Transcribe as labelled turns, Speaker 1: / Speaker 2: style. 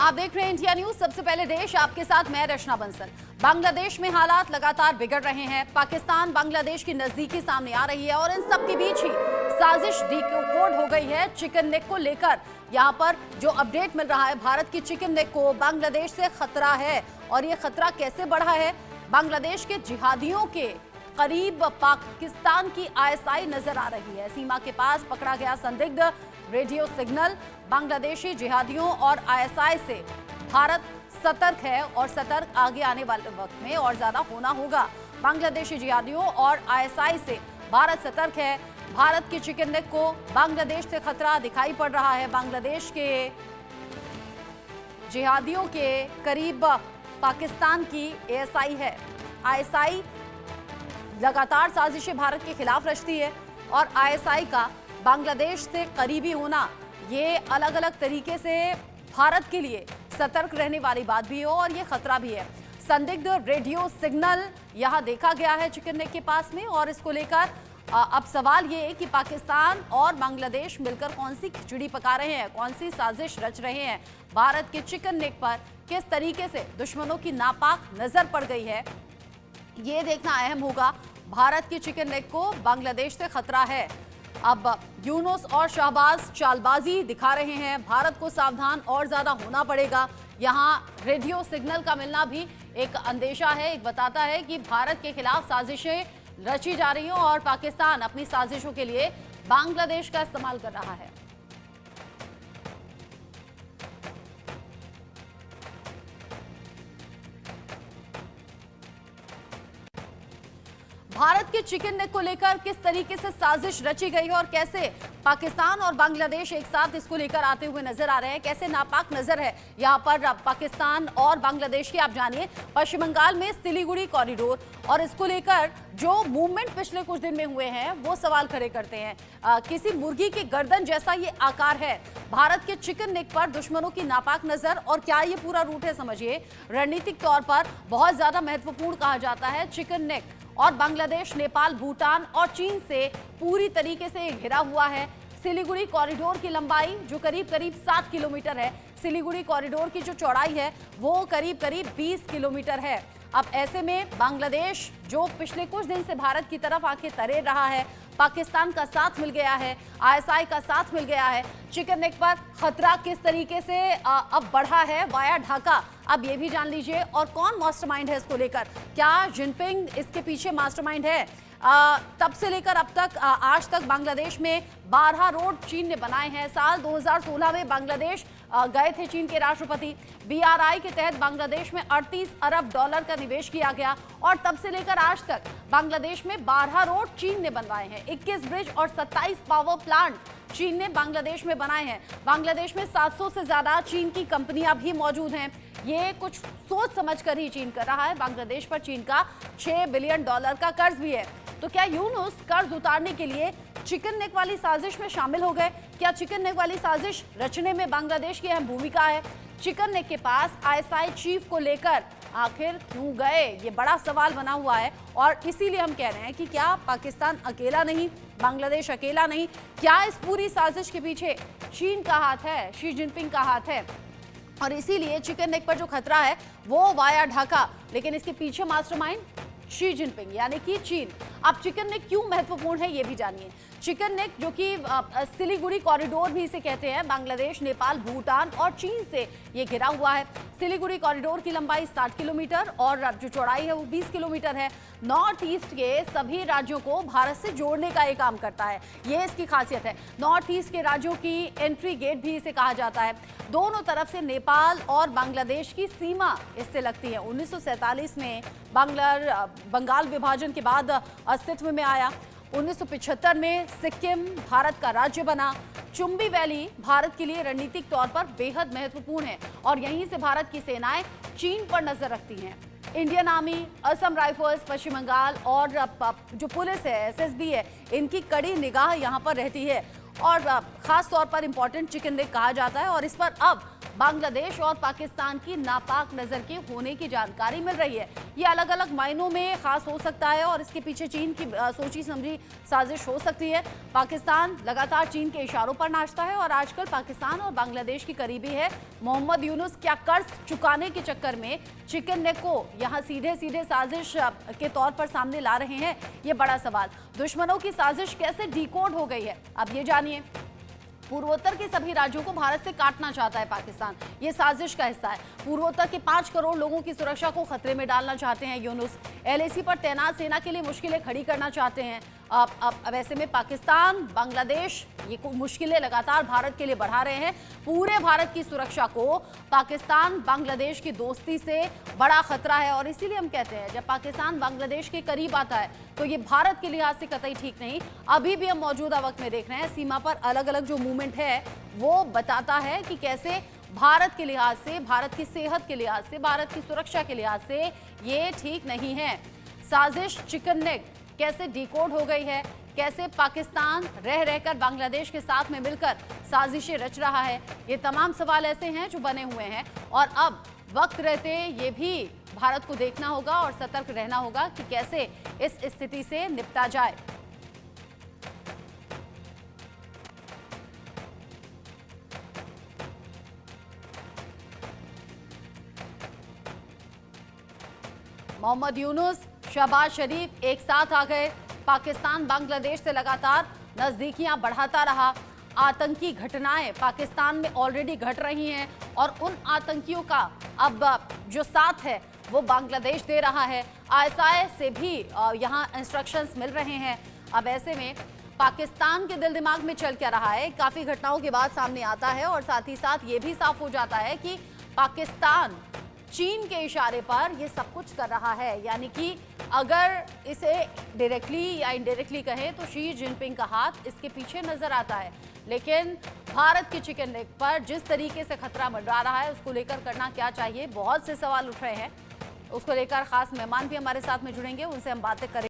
Speaker 1: आप देख रहे हैं इंडिया न्यूज। सबसे पहले देश, आपके साथ मैं रचना बंसल। बांग्लादेश में हालात लगातार बिगड़ रहे हैं। पाकिस्तान बांग्लादेश की नजदीकी सामने आ रही है और इन सब के बीच ही साजिश डिकोड हो गई है चिकन नेक को लेकर। यहाँ पर जो अपडेट मिल रहा है, भारत की चिकन नेक को बांग्लादेश से खतरा है। और ये खतरा कैसे बढ़ा है? बांग्लादेश के जिहादियों के करीब पाकिस्तान की आईएसआई नजर आ रही है। सीमा के पास पकड़ा गया संदिग्ध रेडियो सिग्नल। बांग्लादेशी जिहादियों और आईएसआई से भारत सतर्क है और सतर्क आगे आने वाले वक्त में और ज्यादा होना होगा। बांग्लादेशी जिहादियों और आईएसआई से भारत सतर्क है। भारत की चिकन नेक को बांग्लादेश से खतरा दिखाई पड़ रहा है। बांग्लादेश के जिहादियों के करीब पाकिस्तान की एएसआई है। आईएसआई लगातार साजिशें भारत के खिलाफ रचती है और आईएसआई का बांग्लादेश से करीबी होना ये अलग अलग तरीके से भारत के लिए सतर्क रहने वाली बात भी हो और ये खतरा भी है। संदिग्ध रेडियो सिग्नल यहां देखा गया है चिकन नेक के पास में और इसको लेकर अब सवाल ये है कि पाकिस्तान और बांग्लादेश मिलकर कौन सी खिचड़ी पका रहे हैं, कौन सी साजिश रच रहे हैं। भारत के चिकन नेक पर किस तरीके से दुश्मनों की नापाक नजर पड़ गई है, ये देखना अहम होगा। भारत की चिकन नेक को बांग्लादेश से खतरा है। अब यूनुस और शाहबाज चालबाजी दिखा रहे हैं। भारत को सावधान और ज्यादा होना पड़ेगा। यहाँ रेडियो सिग्नल का मिलना भी एक अंदेशा है, एक बताता है कि भारत के खिलाफ साजिशें रची जा रही हैं और पाकिस्तान अपनी साजिशों के लिए बांग्लादेश का इस्तेमाल कर रहा है। भारत के चिकन नेक को लेकर किस तरीके से साजिश रची गई है और कैसे पाकिस्तान और बांग्लादेश एक साथ इसको लेकर आते हुए नजर आ रहे हैं, कैसे नापाक नजर है यहाँ पर पाकिस्तान और बांग्लादेश की। आप जानिए, पश्चिम बंगाल में सिलीगुड़ी कॉरिडोर और इसको लेकर जो मूवमेंट पिछले कुछ दिन में हुए हैं वो सवाल खड़े करते हैं। किसी मुर्गी की गर्दन जैसा ये आकार है। भारत के चिकन नेक पर दुश्मनों की नापाक नजर और क्या ये पूरा रूट है, समझिए। रणनीतिक तौर पर बहुत ज्यादा महत्वपूर्ण कहा जाता है चिकन नेक और बांग्लादेश, नेपाल, भूटान और चीन से पूरी तरीके से घिरा हुआ है। सिलीगुड़ी कॉरिडोर की लंबाई जो करीब 7 किलोमीटर है, सिलीगुड़ी कॉरिडोर की जो चौड़ाई है वो करीब 20 किलोमीटर है। अब ऐसे में बांग्लादेश जो पिछले कुछ दिन से भारत की तरफ आंखें तरे रहा है, पाकिस्तान का साथ मिल गया है, आईएसआई का साथ मिल गया है, चिकन नेक पर खतरा किस तरीके से अब बढ़ा है वाया ढाका, अब ये भी जान लीजिए। और कौन मास्टरमाइंड है इसको लेकर? क्या जिनपिंग इसके पीछे मास्टरमाइंड है? तब से लेकर अब तक आज तक बांग्लादेश में 12 रोड चीन ने बनाए हैं। साल 2016 में बांग्लादेश गए थे चीन के राष्ट्रपति। बीआरआई के तहत बांग्लादेश में 38 अरब डॉलर का निवेश किया गया और तब से लेकर आज तक बांग्लादेश में 12 रोड चीन ने बनवाए हैं। 21 ब्रिज और 27 पावर प्लांट चीन ने बांग्लादेश में बनाए हैं। बांग्लादेश में 700 से ज्यादा चीन की कंपनियां भी मौजूद हैं। ये कुछ सोच समझ कर ही चीन कर रहा है। बांग्लादेश पर चीन का 6 बिलियन डॉलर का कर्ज भी है। तो क्या यूनुस कर्ज उतारने के लिए चिकन नेक वाली साजिश में शामिल हो गए? क्या चिकन नेक वाली साजिश रचने में बांग्लादेश की अहम भूमिका है? चिकन नेक के पास आईएसआई चीफ को लेकर आखिर क्यों गए, ये बड़ा सवाल बना हुआ है। और इसीलिए हम कह रहे हैं कि क्या पाकिस्तान अकेला नहीं, बांग्लादेश अकेला नहीं, क्या इस पूरी साजिश के पीछे चीन का हाथ है, शी जिनपिंग का हाथ है? और इसीलिए चिकन नेक पर जो खतरा है वो वाया ढाका, लेकिन इसके पीछे मास्टरमाइंड शी जिनपिंग यानी कि चीन। अब चिकन नेक क्यों महत्वपूर्ण है ये भी जानिए। चिकन नेक जो कि सिलीगुड़ी कॉरिडोर भी इसे कहते हैं, बांग्लादेश, नेपाल, भूटान और चीन से ये घिरा हुआ है। सिलीगुड़ी कॉरिडोर की लंबाई 60 किलोमीटर और जो चौड़ाई है वो 20 किलोमीटर है। नॉर्थ ईस्ट के सभी राज्यों को भारत से जोड़ने का ये काम करता है, ये इसकी खासियत है। नॉर्थ ईस्ट के राज्यों की एंट्री गेट भी इसे कहा जाता है। दोनों तरफ से नेपाल और बांग्लादेश की सीमा इससे लगती है। 1947 में बंगाल विभाजन के बाद अस्तित्व में आया। 1975 में सिक्किम भारत का राज्य बना। चुंबी वैली भारत के लिए रणनीतिक तौर पर बेहद महत्वपूर्ण है और यहीं से भारत की सेनाएं चीन पर नजर रखती हैं। इंडियन आर्मी, असम राइफल्स, पश्चिम बंगाल और जो पुलिस है, एसएसबी है, इनकी कड़ी निगाह यहां पर रहती है। और खास तौर पर इंपॉर्टेंट चिकन लेग कहा जाता है। और इस पर अब बांग्लादेश और पाकिस्तान की नापाक नजर के होने की जानकारी मिल रही है। ये अलग अलग मायनों में खास हो सकता है और इसके पीछे चीन की सोची समझी साजिश हो सकती है। पाकिस्तान लगातार चीन के इशारों पर नाचता है और आजकल पाकिस्तान और बांग्लादेश की करीबी है मोहम्मद यूनुस क्या कर्ज चुकाने के चक्कर में चिकन नेक को यहां सीधे सीधे साजिश के तौर पर सामने ला रहे हैं, ये बड़ा सवाल। दुश्मनों की साजिश कैसे डिकोड हो गई है, अब ये जानिए। पूर्वोत्तर के सभी राज्यों को भारत से काटना चाहता है पाकिस्तान, ये साजिश का हिस्सा है। पूर्वोत्तर के 5 करोड़ लोगों की सुरक्षा को खतरे में डालना चाहते हैं यूनुस। एलएसी पर तैनात सेना के लिए मुश्किलें खड़ी करना चाहते हैं। अब ऐसे में पाकिस्तान, बांग्लादेश ये मुश्किलें लगातार भारत के लिए बढ़ा रहे हैं। पूरे भारत की सुरक्षा को पाकिस्तान बांग्लादेश की दोस्ती से बड़ा खतरा है और इसीलिए हम कहते हैं जब पाकिस्तान बांग्लादेश के करीब आता है तो ये भारत के लिहाज से कतई ठीक नहीं। अभी भी हम मौजूदा वक्त में देख रहे हैं सीमा पर अलग अलग जो मूवमेंट है वो बताता है कि कैसे भारत के लिहाज से, भारत की सेहत के लिहाज से, भारत की सुरक्षा के लिहाज से ये ठीक नहीं है। साजिश चिकन नेक कैसे डिकोड हो गई है, कैसे पाकिस्तान रह रहकर बांग्लादेश के साथ में मिलकर साजिशें रच रहा है, ये तमाम सवाल ऐसे हैं जो बने हुए हैं और अब वक्त रहते ये भी भारत को देखना होगा और सतर्क रहना होगा कि कैसे इस स्थिति से निपटा जाए। मोहम्मद यूनुस, शहबाज शरीफ एक साथ आ गए। पाकिस्तान बांग्लादेश से लगातार नजदीकियां बढ़ाता रहा। आतंकी घटनाएं पाकिस्तान में ऑलरेडी घट रही हैं और उन आतंकियों का अब जो साथ है वो बांग्लादेश दे रहा है। आईएसआई से भी यहां इंस्ट्रक्शंस मिल रहे हैं। अब ऐसे में पाकिस्तान के दिल दिमाग में चल क्या रहा है काफी घटनाओं के बाद सामने आता है और साथ ही साथ ये भी साफ हो जाता है कि पाकिस्तान चीन के इशारे पर ये सब कुछ कर रहा है। यानी कि अगर इसे डायरेक्टली या इनडायरेक्टली कहें तो शी जिनपिंग का हाथ इसके पीछे नजर आता है। लेकिन भारत की चिकन लेग पर जिस तरीके से खतरा मंडरा रहा है उसको लेकर करना क्या चाहिए, बहुत से सवाल उठ रहे हैं। उसको लेकर खास मेहमान भी हमारे साथ में जुड़ेंगे, उनसे हम बातें करेंगे।